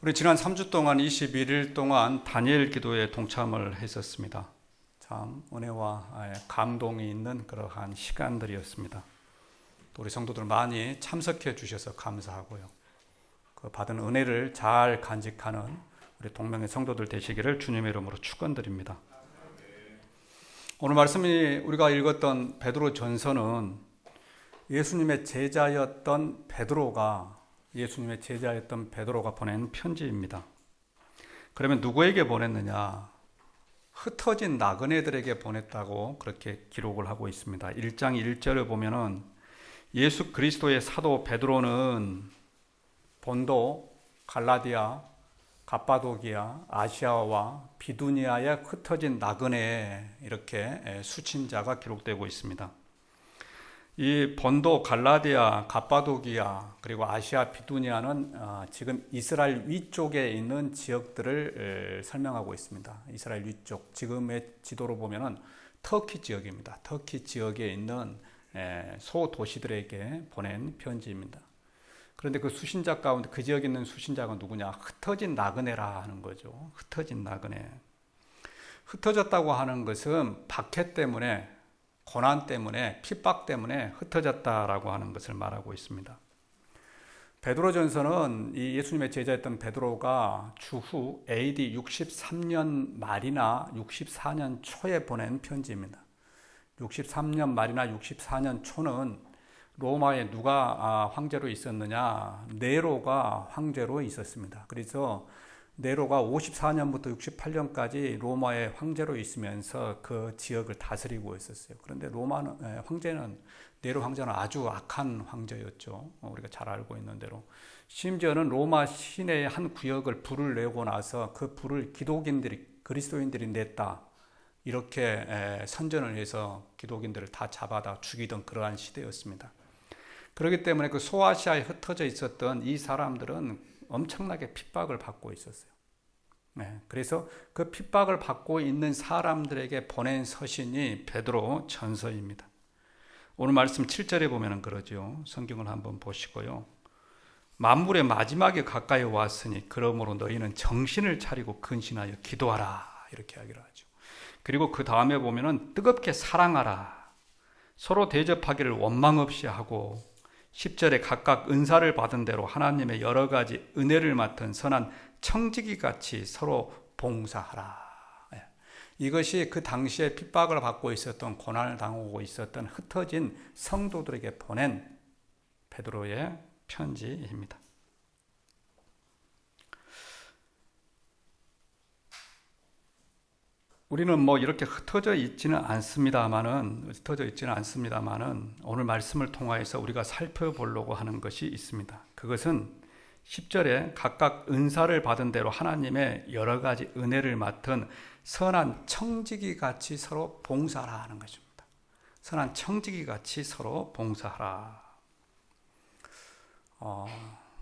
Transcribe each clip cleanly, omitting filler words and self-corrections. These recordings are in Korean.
우리 지난 3주 동안 21일 동안 다니엘 기도에 동참을 했었습니다. 참 은혜와 감동이 있는 그러한 시간들이었습니다. 또 우리 성도들 많이 참석해 주셔서 감사하고요. 그 받은 은혜를 잘 간직하는 우리 동명의 성도들 되시기를 주님의 이름으로 축원드립니다. 오늘 말씀이 우리가 읽었던 베드로 전서는 예수님의 제자였던 베드로가 보낸 편지입니다. 그러면 누구에게 보냈느냐? 흩어진 나그네들에게 보냈다고 그렇게 기록을 하고 있습니다. 1장 1절을 보면은 예수 그리스도의 사도 베드로는 본도, 갈라디아, 갑바도기아, 아시아와 비두니아의 흩어진 나그네에 이렇게 수친자가 기록되고 있습니다. 이 본도, 갈라디아, 갑바도기아 그리고 아시아, 비두니아는 지금 이스라엘 위쪽에 있는 지역들을 설명하고 있습니다. 이스라엘 위쪽, 지금의 지도로 보면은 터키 지역입니다. 터키 지역에 있는 소도시들에게 보낸 편지입니다. 그런데 그 수신자 가운데 그 지역에 있는 수신자가 누구냐? 흩어진 나그네라 하는 거죠. 흩어진 나그네. 흩어졌다고 하는 것은 박해 때문에, 고난 때문에, 핍박 때문에 흩어졌다라고 하는 것을 말하고 있습니다. 베드로전서는 이 예수님의 제자였던 베드로가 주후 AD 63년 말이나 64년 초에 보낸 편지입니다. 63년 말이나 64년 초는 로마에 누가 황제로 있었느냐? 네로가 황제로 있었습니다. 그래서 네로가 54년부터 68년까지 로마의 황제로 있으면서 그 지역을 다스리고 있었어요. 그런데 네로 황제는 아주 악한 황제였죠. 우리가 잘 알고 있는 대로. 심지어는 로마 시내의 한 구역을 불을 내고 나서 그 불을 그리스도인들이 냈다. 이렇게 선전을 해서 기독인들을 다 잡아다 죽이던 그러한 시대였습니다. 그렇기 때문에 그 소아시아에 흩어져 있었던 이 사람들은 엄청나게 핍박을 받고 있었어요. 그래서 그 핍박을 받고 있는 사람들에게 보낸 서신이 베드로 전서입니다. 오늘 말씀 7절에 보면 그러죠. 성경을 한번 보시고요. 만물의 마지막에 가까이 왔으니 그러므로 너희는 정신을 차리고 근신하여 기도하라 이렇게 하기로 하죠. 그리고 그 다음에 보면은 뜨겁게 사랑하라. 서로 대접하기를 원망 없이 하고 10절에 각각 은사를 받은 대로 하나님의 여러 가지 은혜를 맡은 선한 청지기 같이 서로 봉사하라. 이것이 그 당시에 핍박을 받고 있었던, 고난을 당하고 있었던 흩어진 성도들에게 보낸 베드로의 편지입니다. 우리는 이렇게 흩어져 있지는 않습니다만은 오늘 말씀을 통하여서 우리가 살펴보려고 하는 것이 있습니다. 그것은 10절에 각각 은사를 받은 대로 하나님의 여러 가지 은혜를 맡은 선한 청지기 같이 서로 봉사하라 하는 것입니다. 선한 청지기 같이 서로 봉사하라.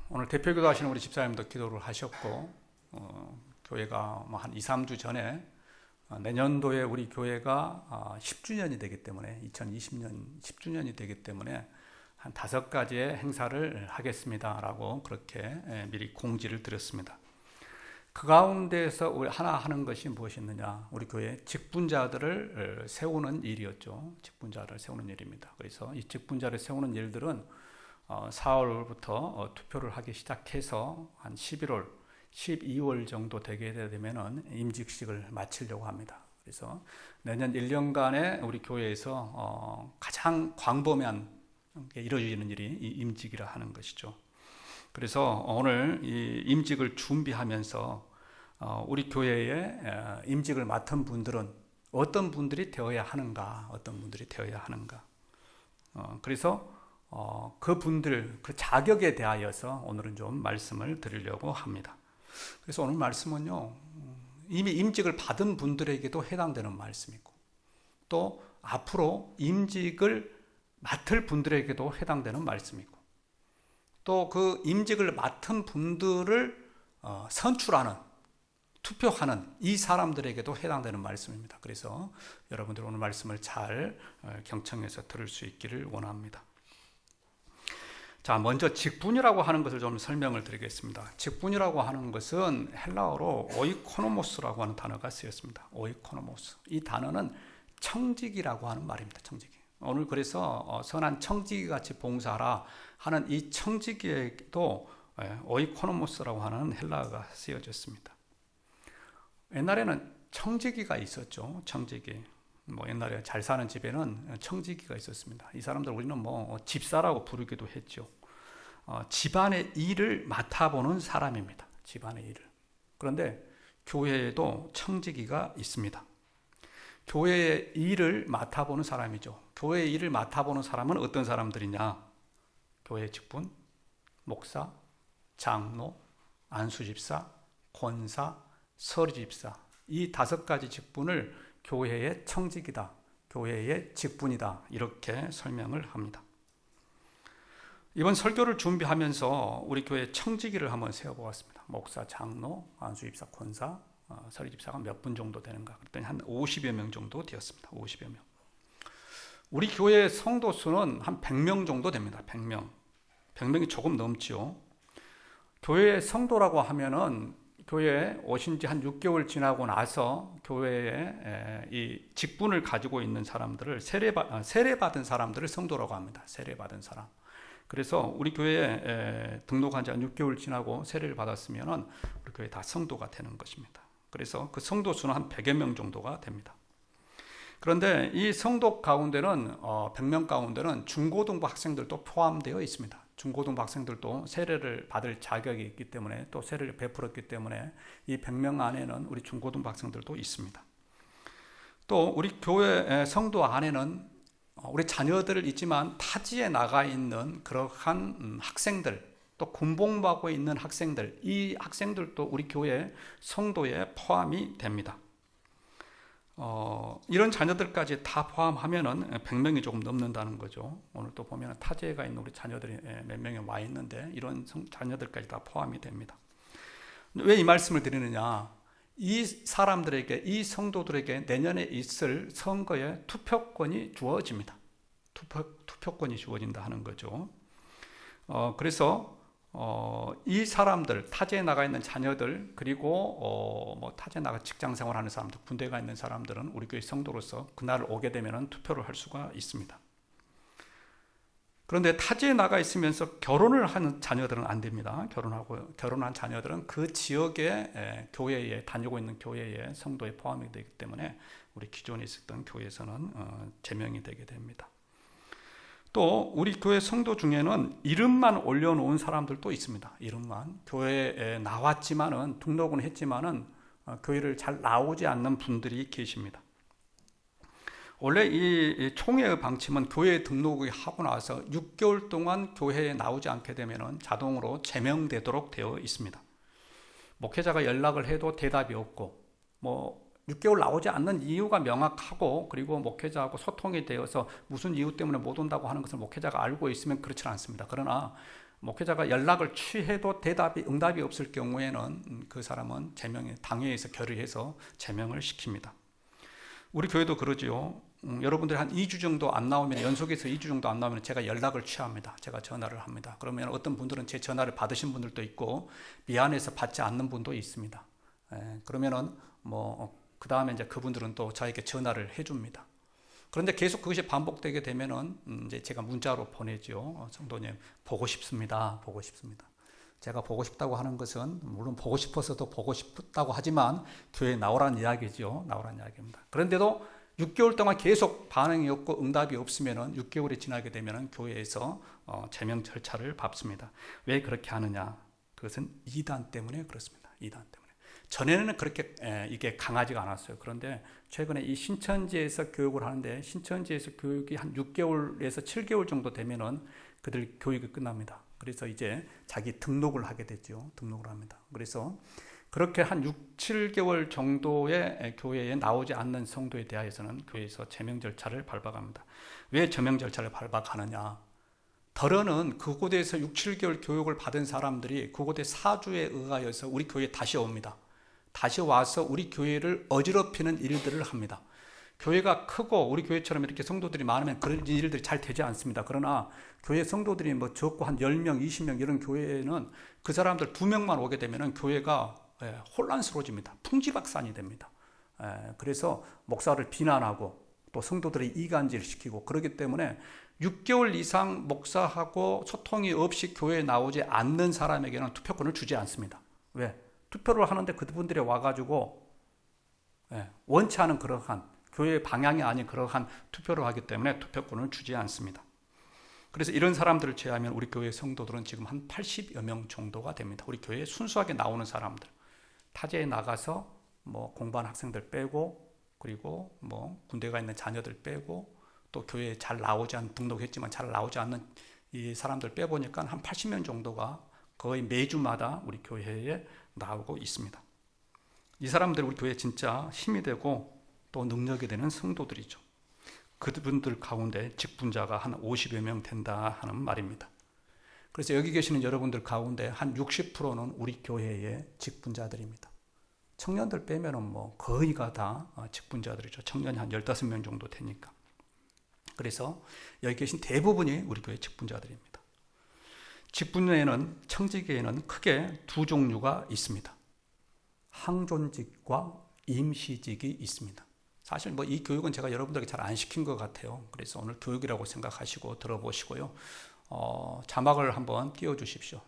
오늘 대표기도 하시는 우리 집사님도 기도를 하셨고, 교회가 한 2, 3주 전에 내년도에 우리 교회가 10주년이 되기 때문에 2020년 10주년이 되기 때문에 한 5가지의 행사를 하겠습니다라고 그렇게 미리 공지를 드렸습니다. 그 가운데서 우리 하나 하는 것이 무엇이었느냐? 우리 교회 직분자들을 세우는 일이었죠. 직분자를 세우는 일입니다. 그래서 이 직분자를 세우는 일들은 4월부터 투표를 하기 시작해서 한 11월 12월 정도 되게 되면 임직식을 마치려고 합니다. 그래서 내년 1년간에 우리 교회에서 가장 광범위한 이루어지는 일이 이 임직이라 하는 것이죠. 그래서 오늘 이 임직을 준비하면서 우리 교회에 임직을 맡은 분들은 어떤 분들이 되어야 하는가, 그래서 그분들, 그 자격에 대하여서 오늘은 좀 말씀을 드리려고 합니다. 그래서 오늘 말씀은요, 이미 임직을 받은 분들에게도 해당되는 말씀이고, 또 앞으로 임직을 맡을 분들에게도 해당되는 말씀이고, 또 그 임직을 맡은 분들을 선출하는, 투표하는 이 사람들에게도 해당되는 말씀입니다. 그래서 여러분들 오늘 말씀을 잘 경청해서 들을 수 있기를 원합니다. 자, 먼저 직분이라고 하는 것을 좀 설명을 드리겠습니다. 직분이라고 하는 것은 헬라어로 오이코노모스라고 하는 단어가 쓰였습니다. 오이코노모스. 이 단어는 청지기라고 하는 말입니다. 청지기. 오늘 그래서 선한 청지기 같이 봉사하라 하는 이 청지기에도 오이코노모스라고 하는 헬라어가 쓰여졌습니다. 옛날에는 청지기가 있었죠. 청지기. 옛날에 잘 사는 집에는 청지기가 있었습니다. 이 사람들 우리는 집사라고 부르기도 했죠. 집안의 일을 맡아보는 사람입니다. 집안의 일을. 그런데 교회에도 청지기가 있습니다. 교회의 일을 맡아보는 사람이죠. 교회의 일을 맡아보는 사람은 어떤 사람들이냐? 교회 직분, 목사, 장로, 안수집사, 권사, 서리집사, 이 5가지 직분을 교회의 청직이다, 교회의 직분이다, 이렇게 설명을 합니다. 이번 설교를 준비하면서 우리 교회 청지기를 한번 세워보았습니다. 목사, 장로, 안수집사, 권사, 서리집사가 몇 분 정도 되는가? 그랬더니 한 50여 명 정도 되었습니다. 50여 명. 우리 교회 성도 수는 한 100명 정도 됩니다. 100명. 100명이 조금 넘지요. 교회 성도라고 하면은 교회에 오신 지 한 6개월 지나고 나서 교회에 이 직분을 가지고 있는 사람들을 세례받은 사람들을 성도라고 합니다. 세례받은 사람. 그래서 우리 교회에 등록한 지 한 6개월 지나고 세례를 받았으면은 우리 교회 다 성도가 되는 것입니다. 그래서 그 성도 수는 한 100여 명 정도가 됩니다. 그런데 이 성도 가운데는 100명 가운데는 중고등부 학생들도 포함되어 있습니다. 중고등부 학생들도 세례를 받을 자격이 있기 때문에 또 세례를 베풀었기 때문에 이 100명 안에는 우리 중고등부 학생들도 있습니다. 또 우리 교회 성도 안에는 우리 자녀들을 있지만 타지에 나가 있는 그러한 학생들, 또 군복무하고 있는 학생들, 이 학생들도 우리 교회 성도에 포함이 됩니다. 이런 자녀들까지 다 포함하면은 100명이 조금 넘는다는 거죠. 오늘 또 보면 타지에가 있는 우리 자녀들이 몇 명이 와 있는데 이런 자녀들까지 다 포함이 됩니다. 왜 이 말씀을 드리느냐? 이 사람들에게, 이 성도들에게 내년에 있을 선거에 투표권이 주어집니다. 투표권이 주어진다 하는 거죠. 그래서 이 사람들, 타지에 나가 있는 자녀들, 그리고 타지에 나가 직장 생활하는 사람들, 군대에 가 있는 사람들은 우리 교회 성도로서 그날 오게 되면 투표를 할 수가 있습니다. 그런데 타지에 나가 있으면서 결혼을 하는 자녀들은 안 됩니다. 결혼한 자녀들은 그 지역의 교회에, 다니고 있는 교회의 성도에 포함이 되기 때문에 우리 기존에 있었던 교회에서는 제명이 되게 됩니다. 또 우리 교회 성도 중에는 이름만 올려놓은 사람들도 있습니다. 이름만. 교회에 나왔지만은, 등록은 했지만은 교회를 잘 나오지 않는 분들이 계십니다. 원래 이 총회의 방침은 교회에 등록을 하고 나서 6개월 동안 교회에 나오지 않게 되면은 자동으로 제명되도록 되어 있습니다. 목회자가 연락을 해도 대답이 없고, 6개월 나오지 않는 이유가 명확하고, 그리고 목회자하고 소통이 되어서 무슨 이유 때문에 못 온다고 하는 것을 목회자가 알고 있으면 그렇지 않습니다. 그러나 목회자가 연락을 취해도 응답이 없을 경우에는 그 사람은 당회에서 결의해서 제명을 시킵니다. 우리 교회도 그러지요. 여러분들이 한 2주 정도 안 나오면, 연속해서 2주 정도 안 나오면 제가 연락을 취합니다. 제가 전화를 합니다. 그러면 어떤 분들은 제 전화를 받으신 분들도 있고 미안해서 받지 않는 분도 있습니다. 그러면은 그 다음에 이제 그분들은 또 저에게 전화를 해줍니다. 그런데 계속 그것이 반복되게 되면은 이제 제가 문자로 보내죠. 성도님, 보고 싶습니다. 보고 싶습니다. 제가 보고 싶다고 하는 것은 물론 보고 싶어서도 보고 싶다고 하지만 교회에 나오라는 이야기죠. 나오라는 이야기입니다. 그런데도 6개월 동안 계속 반응이 없고 응답이 없으면은 6개월이 지나게 되면은 교회에서 제명 절차를 밟습니다. 왜 그렇게 하느냐? 그것은 이단 때문에 그렇습니다. 이단 때문에. 전에는 그렇게 이게 강하지가 않았어요. 그런데 최근에 이 신천지에서 교육을 하는데, 신천지에서 교육이 한 6개월에서 7개월 정도 되면은 그들 교육이 끝납니다. 그래서 이제 자기 등록을 하게 되죠. 등록을 합니다. 그래서 그렇게 한 6, 7개월 정도의 교회에 나오지 않는 성도에 대하여서는 교회에서 제명 절차를 밟아갑니다. 왜 제명 절차를 밟아가느냐? 덜어는 그곳에서 6, 7개월 교육을 받은 사람들이 그곳의 사주에 의하여서 우리 교회에 다시 옵니다. 다시 와서 우리 교회를 어지럽히는 일들을 합니다. 교회가 크고 우리 교회처럼 이렇게 성도들이 많으면 그런 일들이 잘 되지 않습니다. 그러나 교회 성도들이 뭐 적고 한 10명, 20명 이런 교회는 그 사람들 2명만 오게 되면 교회가 혼란스러워집니다. 풍지박산이 됩니다. 그래서 목사를 비난하고 또 성도들의 이간질시키고 그렇기 때문에 6개월 이상 목사하고 소통이 없이 교회에 나오지 않는 사람에게는 투표권을 주지 않습니다. 왜? 투표를 하는데 그분들이 와가지고 원치 않은 그러한 교회의 방향이 아닌 그러한 투표를 하기 때문에 투표권을 주지 않습니다. 그래서 이런 사람들을 제외하면 우리 교회 성도들은 지금 한 80여 명 정도가 됩니다. 우리 교회에 순수하게 나오는 사람들, 타지에 나가서 뭐 공부하는 학생들 빼고, 그리고 뭐 군대가 있는 자녀들 빼고, 또 교회에 잘 나오지 않은, 등록했지만 잘 나오지 않는 이 사람들 빼보니까 한 80명 정도가 거의 매주마다 우리 교회에 나오고 있습니다. 이 사람들이 우리 교회에 진짜 힘이 되고 또 능력이 되는 성도들이죠. 그분들 가운데 직분자가 한 50여 명 된다 하는 말입니다. 그래서 여기 계시는 여러분들 가운데 한 60%는 우리 교회의 직분자들입니다. 청년들 빼면은 뭐 거의가 다 직분자들이죠. 청년이 한 15명 정도 되니까. 그래서 여기 계신 대부분이 우리 교회 직분자들입니다. 직분에는, 청직에는 크게 두 종류가 있습니다. 항존직과 임시직이 있습니다. 사실 뭐 이 교육은 제가 여러분들에게 잘 안 시킨 것 같아요. 그래서 오늘 교육이라고 생각하시고 들어보시고요. 자막을 한번 띄워주십시오.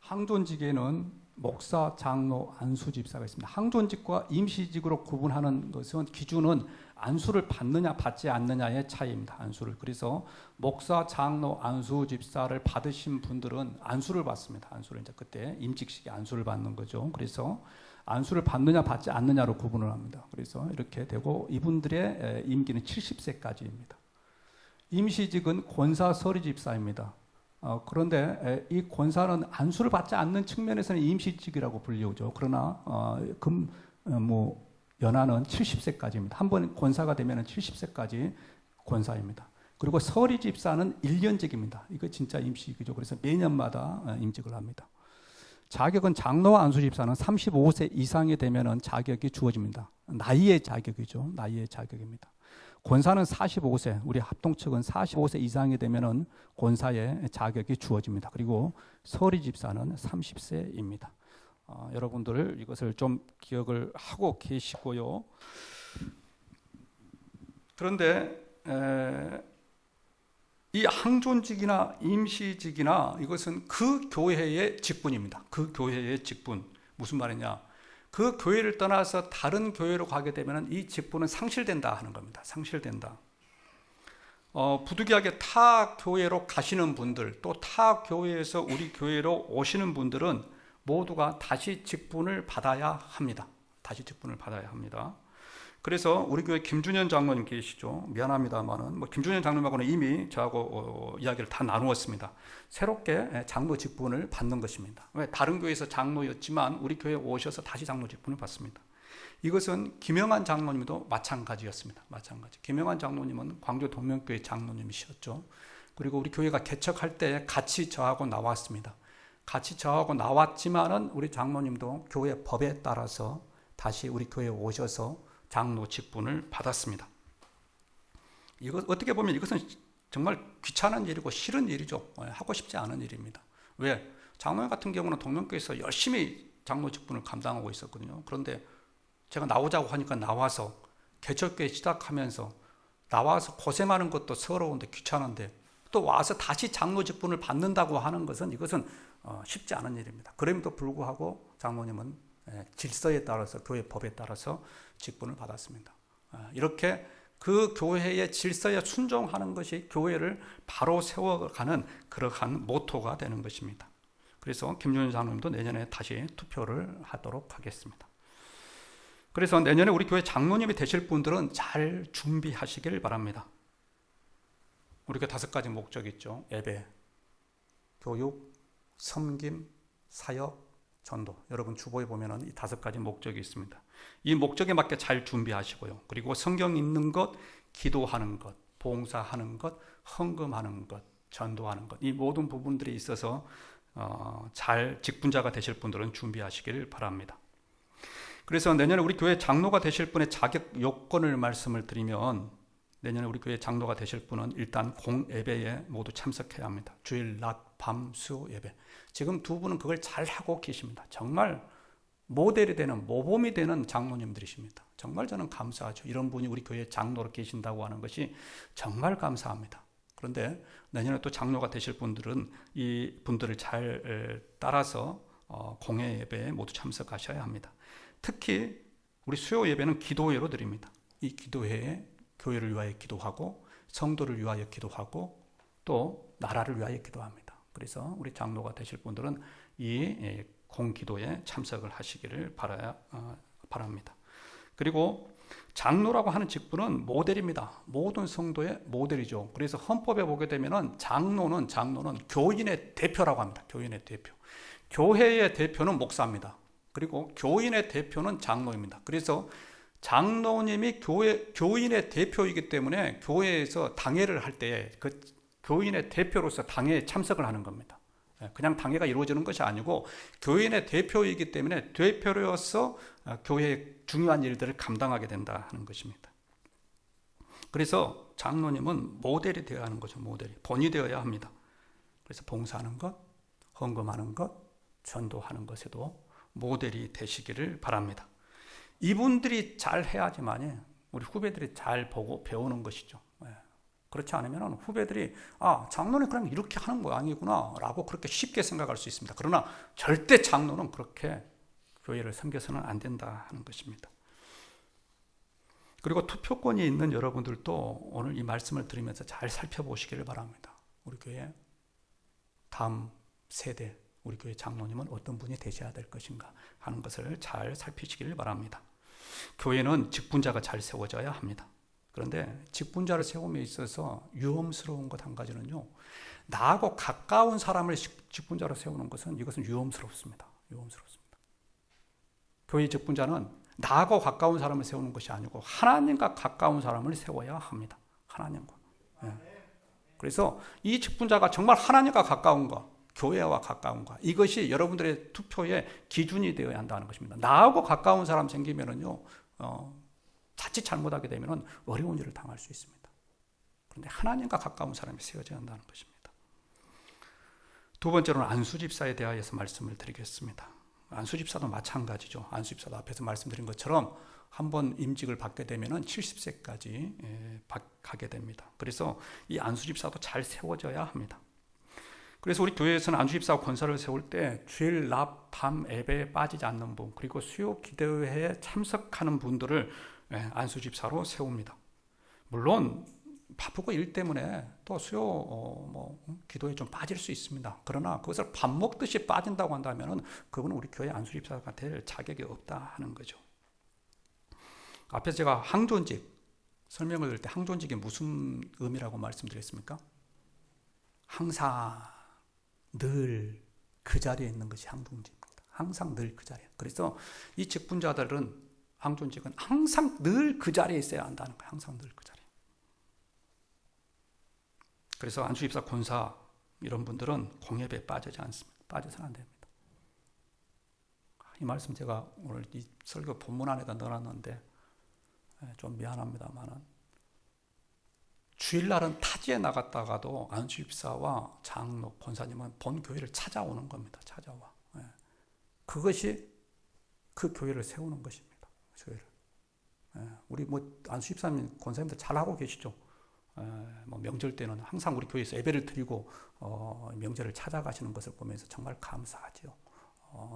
항존직에는 목사, 장로, 안수 집사가 있습니다. 항존직과 임시직으로 구분하는 것은 기준은 안수를 받느냐 받지 않느냐의 차이입니다. 안수를. 그래서 목사, 장로, 안수 집사를 받으신 분들은 안수를 받습니다. 안수를 이제 그때 임직식에 안수를 받는 거죠. 그래서 안수를 받느냐 받지 않느냐로 구분을 합니다. 그래서 이렇게 되고 이분들의 임기는 70세까지입니다. 임시직은 권사, 서리 집사입니다. 그런데 이 권사는 안수를 받지 않는 측면에서는 임시직이라고 불리우죠. 그러나 연하는 70세까지입니다. 한 번 권사가 되면 70세까지 권사입니다. 그리고 서리 집사는 1년직입니다. 이거 진짜 임시직이죠. 그래서 매년마다 임직을 합니다. 자격은 장로와 안수 집사는 35세 이상이 되면 자격이 주어집니다. 나이의 자격이죠. 나이의 자격입니다. 권사는 45세, 우리 합동측은 45세 이상이 되면 권사의 자격이 주어집니다. 그리고 서리 집사는 30세입니다. 여러분들 이것을 좀 기억을 하고 계시고요. 그런데 이 항존직이나 임시직이나 이것은 그 교회의 직분입니다. 그 교회의 직분. 무슨 말이냐? 그 교회를 떠나서 다른 교회로 가게 되면 이 직분은 상실된다 하는 겁니다. 상실된다. 부득이하게 타 교회로 가시는 분들, 또 타 교회에서 우리 교회로 오시는 분들은 모두가 다시 직분을 받아야 합니다. 다시 직분을 받아야 합니다. 그래서 우리 교회 김준현 장로님 계시죠. 미안합니다만은 김준현 장로님하고는 이미 저하고 이야기를 다 나누었습니다. 새롭게 장로 직분을 받는 것입니다. 왜? 다른 교회에서 장로였지만 우리 교회에 오셔서 다시 장로 직분을 받습니다. 이것은 김영환 장로님도 마찬가지였습니다. 마찬가지. 김영환 장로님은 광주 동명교회 장로님이셨죠. 그리고 우리 교회가 개척할 때 같이 저하고 나왔습니다. 같이 저하고 나왔지만은 우리 장로님도 교회 법에 따라서 다시 우리 교회에 오셔서 장로 직분을 받았습니다. 이거 어떻게 보면 이것은 정말 귀찮은 일이고 싫은 일이죠. 하고 싶지 않은 일입니다. 왜? 장로님 같은 경우는 동명교회에서 열심히 장로 직분을 감당하고 있었거든요. 그런데 제가 나오자고 하니까 나와서 개척교회 시작하면서 나와서 고생하는 것도 서러운데 귀찮은데 또 와서 다시 장로 직분을 받는다고 하는 것은 이것은 쉽지 않은 일입니다. 그럼에도 불구하고 장로님은 질서에 따라서 교회 법에 따라서 직분을 받았습니다. 이렇게 그 교회의 질서에 순종하는 것이 교회를 바로 세워가는 그러한 모토가 되는 것입니다. 그래서 김준현 장로님도 내년에 다시 투표를 하도록 하겠습니다. 그래서 내년에 우리 교회 장로님이 되실 분들은 잘 준비하시길 바랍니다. 우리가 5가지 목적이 있죠. 예배, 교육, 섬김, 사역, 전도. 여러분 주보에 보면은 이 5가지 목적이 있습니다. 이 목적에 맞게 잘 준비하시고요. 그리고 성경 읽는 것, 기도하는 것, 봉사하는 것, 헌금하는 것, 전도하는 것. 이 모든 부분들이 있어서 잘 직분자가 되실 분들은 준비하시길 바랍니다. 그래서 내년에 우리 교회 장로가 되실 분의 자격 요건을 말씀을 드리면, 내년에 우리 교회 장로가 되실 분은 일단 공예배에 모두 참석해야 합니다. 주일, 낮, 밤, 수요 예배. 지금 두 분은 그걸 잘 하고 계십니다. 정말 모델이 되는, 모범이 되는 장로님들이십니다. 정말 저는 감사하죠. 이런 분이 우리 교회 장로로 계신다고 하는 것이 정말 감사합니다. 그런데 내년에 또 장로가 되실 분들은 이 분들을 잘 따라서 공예 예배에 모두 참석하셔야 합니다. 특히 우리 수요 예배는 기도회로 드립니다. 이 기도회에 교회를 위하여 기도하고 성도를 위하여 기도하고 또 나라를 위하여 기도합니다. 그래서 우리 장로가 되실 분들은 이 공기도에 참석을 하시기를 바랍니다. 그리고 장로라고 하는 직분은 모델입니다. 모든 성도의 모델이죠. 그래서 헌법에 보게 되면은 장로는 교인의 대표라고 합니다. 교인의 대표. 교회의 대표는 목사입니다. 그리고 교인의 대표는 장로입니다. 그래서 장로님이 교인의 대표이기 때문에 교회에서 당회를 할 때 그 교인의 대표로서 당회에 참석을 하는 겁니다. 그냥 당회가 이루어지는 것이 아니고 교인의 대표이기 때문에 대표로서 교회의 중요한 일들을 감당하게 된다 하는 것입니다. 그래서 장로님은 모델이 되어야 하는 거죠. 모델이. 본이 되어야 합니다. 그래서 봉사하는 것, 헌금하는 것, 전도하는 것에도 모델이 되시기를 바랍니다. 이분들이 잘 해야지만 우리 후배들이 잘 보고 배우는 것이죠. 그렇지 않으면 후배들이 장로는 그럼 이렇게 하는 모양이구나 라고 그렇게 쉽게 생각할 수 있습니다. 그러나 절대 장로는 그렇게 교회를 섬겨서는 안 된다 하는 것입니다. 그리고 투표권이 있는 여러분들도 오늘 이 말씀을 들으면서 잘 살펴보시기를 바랍니다. 우리 교회 다음 세대, 우리 교회 장로님은 어떤 분이 되셔야 될 것인가 하는 것을 잘 살피시기를 바랍니다. 교회는 직분자가 잘 세워져야 합니다. 그런데 직분자를 세움에 있어서 위험스러운 것 한 가지는요, 나하고 가까운 사람을 직분자로 세우는 것은 이것은 위험스럽습니다. 교회 직분자는 나하고 가까운 사람을 세우는 것이 아니고 하나님과 가까운 사람을 세워야 합니다. 하나님과. 그래서 이 직분자가 정말 하나님과 가까운가, 교회와 가까운가, 이것이 여러분들의 투표의 기준이 되어야 한다는 것입니다. 나하고 가까운 사람 생기면은요, 자칫 잘못하게 되면 어려운 일을 당할 수 있습니다. 그런데 하나님과 가까운 사람이 세워져야 한다는 것입니다. 두 번째로는 안수집사에 대하여서 말씀을 드리겠습니다. 안수집사도 마찬가지죠. 안수집사도 앞에서 말씀드린 것처럼 한번 임직을 받게 되면 70세까지 가게 됩니다. 그래서 이 안수집사도 잘 세워져야 합니다. 그래서 우리 교회에서는 안수집사 권사를 세울 때 주일, 낮, 밤 예배에 빠지지 않는 분, 그리고 수요 기도회에 참석하는 분들을 안수집사로 세웁니다. 물론 바쁘고 일 때문에 또 수요 기도에 좀 빠질 수 있습니다. 그러나 그것을 밥 먹듯이 빠진다고 한다면 그분은 우리 교회 안수집사가 될 자격이 없다 하는 거죠. 앞에서 제가 항존직 설명을 드릴 때 항존직이 무슨 의미라고 말씀드렸습니까? 항상 늘 그 자리에 있는 것이 항존직입니다. 항상 늘 그 자리에. 그래서 이 직분자들은 항존직은 항상 늘 그 자리에 있어야 한다는 거예요. 항상 늘 그 자리에. 그래서 안수집사, 권사 이런 분들은 공예배에 빠지지 않습니다. 빠져서는 안 됩니다. 이 말씀 제가 오늘 이 설교 본문 안에다 넣어놨는데 좀 미안합니다만은 주일날은 타지에 나갔다가도 안수집사와 장로, 권사님은 본 교회를 찾아오는 겁니다. 찾아와. 그것이 그 교회를 세우는 것입니다. 교회를. 우리 안수집사님, 권사님들 잘하고 계시죠. 명절 때는 항상 우리 교회에서 예배를 드리고 명절을 찾아가시는 것을 보면서 정말 감사하죠.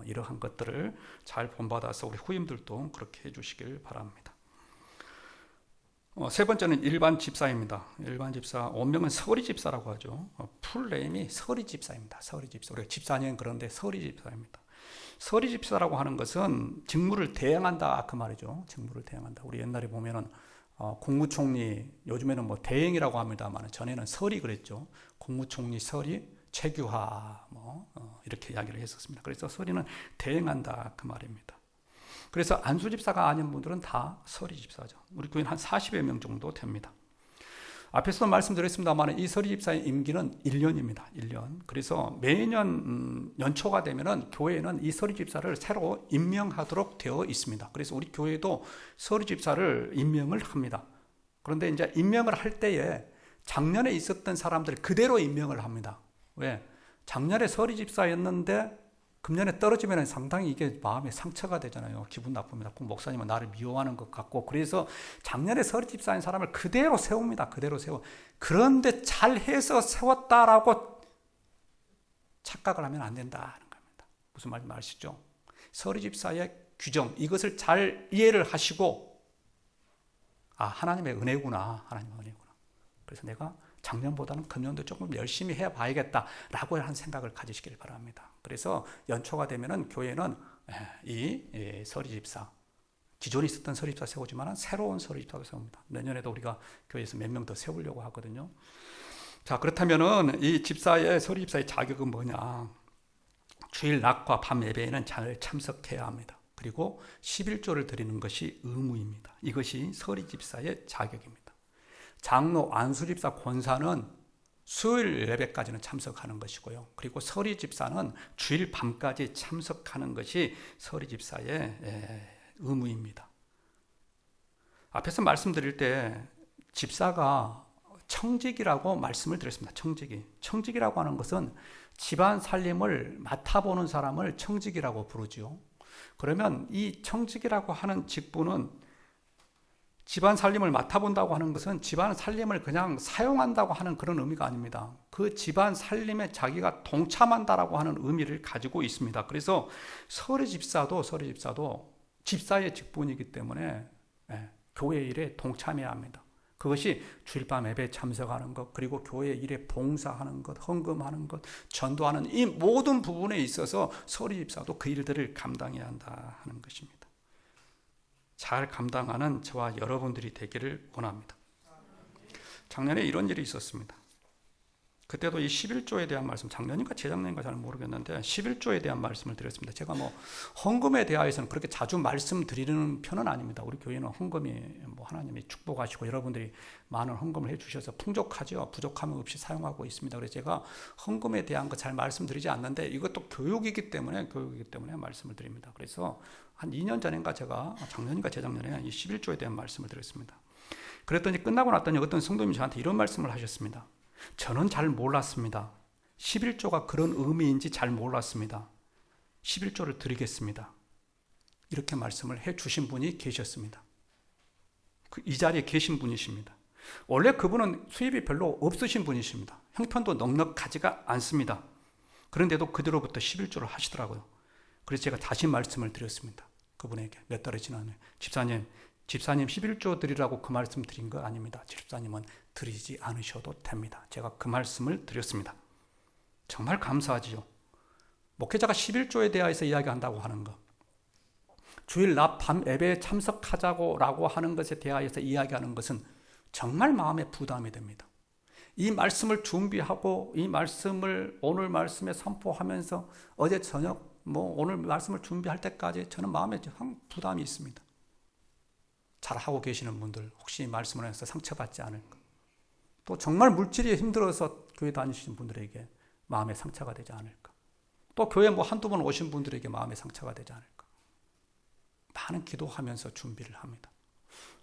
이러한 것들을 잘 본받아서 우리 후임들도 그렇게 해주시길 바랍니다. 세 번째는 일반 집사입니다. 일반 집사, 원명은 서리 집사라고 하죠. 풀네임이 서리 집사입니다. 서리 집사. 우리가 집사님 그런데 서리 집사입니다. 서리 집사라고 하는 것은 직무를 대행한다 그 말이죠. 직무를 대행한다. 우리 옛날에 보면은 국무총리, 요즘에는 대행이라고 합니다만 전에는 설이 그랬죠. 국무총리 설이, 최규하 이렇게 이야기를 했었습니다. 그래서 설이는 대행한다 그 말입니다. 그래서 안수집사가 아닌 분들은 다 설이 집사죠. 우리 교회는 한 40여 명 정도 됩니다. 앞에서도 말씀드렸습니다만 이 서리집사의 임기는 1년입니다. 1년. 그래서 매년 연초가 되면은 교회는 이 서리집사를 새로 임명하도록 되어 있습니다. 그래서 우리 교회도 서리집사를 임명을 합니다. 그런데 이제 임명을 할 때에 작년에 있었던 사람들 그대로 임명을 합니다. 왜? 작년에 서리집사였는데 금년에 떨어지면 상당히 이게 마음에 상처가 되잖아요. 기분 나쁩니다. 꼭 목사님은 나를 미워하는 것 같고. 그래서 작년에 서리집사인 사람을 그대로 세웁니다. 그대로 세워. 그런데 잘해서 세웠다라고 착각을 하면 안 된다는 겁니다. 무슨 말인지 아시죠? 서리집사의 규정, 이것을 잘 이해를 하시고, 아, 하나님의 은혜구나. 하나님의 은혜구나. 그래서 내가 작년보다는 금년도 조금 열심히 해봐야겠다라고 하는 생각을 가지시길 바랍니다. 그래서 연초가 되면은 교회는 이 서리집사, 기존에 있었던 서리집사 세우지만 새로운 서리집사를 세웁니다. 내년에도 우리가 교회에서 몇 명 더 세우려고 하거든요. 자, 그렇다면은 이 서리집사의 자격은 뭐냐? 주일 낮과 밤 예배에는 잘 참석해야 합니다. 그리고 11조를 드리는 것이 의무입니다. 이것이 서리집사의 자격입니다. 장로, 안수집사, 권사는 수요일 예배까지는 참석하는 것이고요. 그리고 서리집사는 주일 밤까지 참석하는 것이 서리집사의 의무입니다. 앞에서 말씀드릴 때 집사가 청직이라고 말씀을 드렸습니다. 청직이라고 하는 것은 집안 살림을 맡아보는 사람을 청직이라고 부르죠. 그러면 이 청직이라고 하는 직분은 집안 살림을 맡아본다고 하는 것은 집안 살림을 그냥 사용한다고 하는 그런 의미가 아닙니다. 그 집안 살림에 자기가 동참한다라고 하는 의미를 가지고 있습니다. 그래서 서리집사도 집사의 직분이기 때문에 교회 일에 동참해야 합니다. 그것이 주일밤 예배에 참석하는 것, 그리고 교회 일에 봉사하는 것, 헌금하는 것, 전도하는 이 모든 부분에 있어서 서리집사도 그 일들을 감당해야 한다 하는 것입니다. 잘 감당하는 저와 여러분들이 되기를 원합니다. 작년에 이런 일이 있었습니다. 그때도 이 11조에 대한 말씀, 작년인가 재작년인가 잘 모르겠는데 11조에 대한 말씀을 드렸습니다. 제가 헌금에 대하여서는 그렇게 자주 말씀드리는 편은 아닙니다. 우리 교회는 헌금이 하나님이 축복하시고 여러분들이 많은 헌금을 해주셔서 풍족하죠. 부족함이 없이 사용하고 있습니다. 그래서 제가 헌금에 대한 거 잘 말씀드리지 않는데 이것도 교육이기 때문에 말씀을 드립니다. 그래서 한 2년 전인가 제가 작년인가 재작년에 이 11조에 대한 말씀을 드렸습니다. 그랬더니 끝나고 났더니 어떤 성도님이 저한테 이런 말씀을 하셨습니다. 저는 잘 몰랐습니다. 11조가 그런 의미인지 잘 몰랐습니다. 11조를 드리겠습니다. 이렇게 말씀을 해 주신 분이 계셨습니다. 이 자리에 계신 분이십니다. 원래 그분은 수입이 별로 없으신 분이십니다. 형편도 넉넉하지가 않습니다. 그런데도 그대로부터 11조를 하시더라고요. 그래서 제가 다시 말씀을 드렸습니다. 그분에게 몇 달이 지나면 집사님 11조 드리라고 그 말씀 드린 거 아닙니다. 집사님은 드리지 않으셔도 됩니다. 제가 그 말씀을 드렸습니다. 정말 감사하지요. 목회자가 11조에 대해서 이야기한다고 하는 것, 주일 낮 밤 예배에 참석하자고 하는 것에 대하여서 이야기하는 것은 정말 마음에 부담이 됩니다. 이 말씀을 준비하고 이 말씀을 오늘 말씀에 선포하면서 어제 저녁 오늘 말씀을 준비할 때까지 저는 마음에 부담이 있습니다. 잘하고 계시는 분들 혹시 말씀을 해서 상처받지 않을까? 또 정말 물질이 힘들어서 교회 다니시는 분들에게 마음에 상처가 되지 않을까? 또 교회 한두 번 오신 분들에게 마음에 상처가 되지 않을까? 많은 기도하면서 준비를 합니다.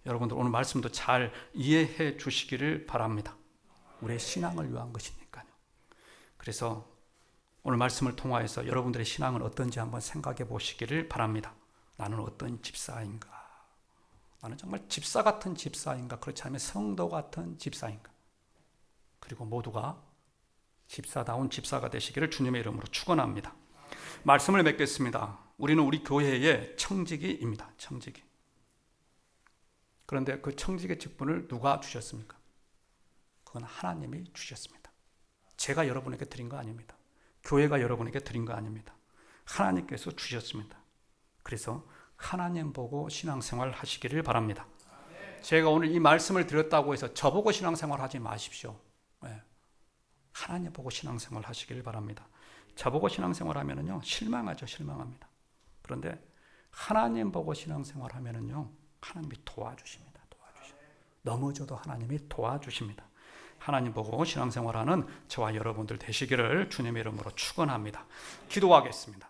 여러분들 오늘 말씀도 잘 이해해 주시기를 바랍니다. 우리의 신앙을 위한 것이니까요. 그래서 오늘 말씀을 통하여서 여러분들의 신앙은 어떤지 한번 생각해 보시기를 바랍니다. 나는 어떤 집사인가? 나는 정말 집사 같은 집사인가? 그렇지 않으면 성도 같은 집사인가? 그리고 모두가 집사다운 집사가 되시기를 주님의 이름으로 축원합니다. 말씀을 맺겠습니다. 우리는 우리 교회의 청지기입니다. 청지기. 그런데 그 청지기 직분을 누가 주셨습니까? 그건 하나님이 주셨습니다. 제가 여러분에게 드린 거 아닙니다. 교회가 여러분에게 드린 거 아닙니다. 하나님께서 주셨습니다. 그래서 하나님 보고 신앙생활 하시기를 바랍니다. 제가 오늘 이 말씀을 드렸다고 해서 저보고 신앙생활 하지 마십시오. 하나님 보고 신앙생활 하시기를 바랍니다. 저보고 신앙생활 하면은요, 실망합니다. 그런데 하나님 보고 신앙생활 하면은요, 하나님이 도와주십니다. 넘어져도 하나님이 도와주십니다. 하나님 보고 신앙생활하는 저와 여러분들 되시기를 주님의 이름으로 축원합니다. 기도하겠습니다.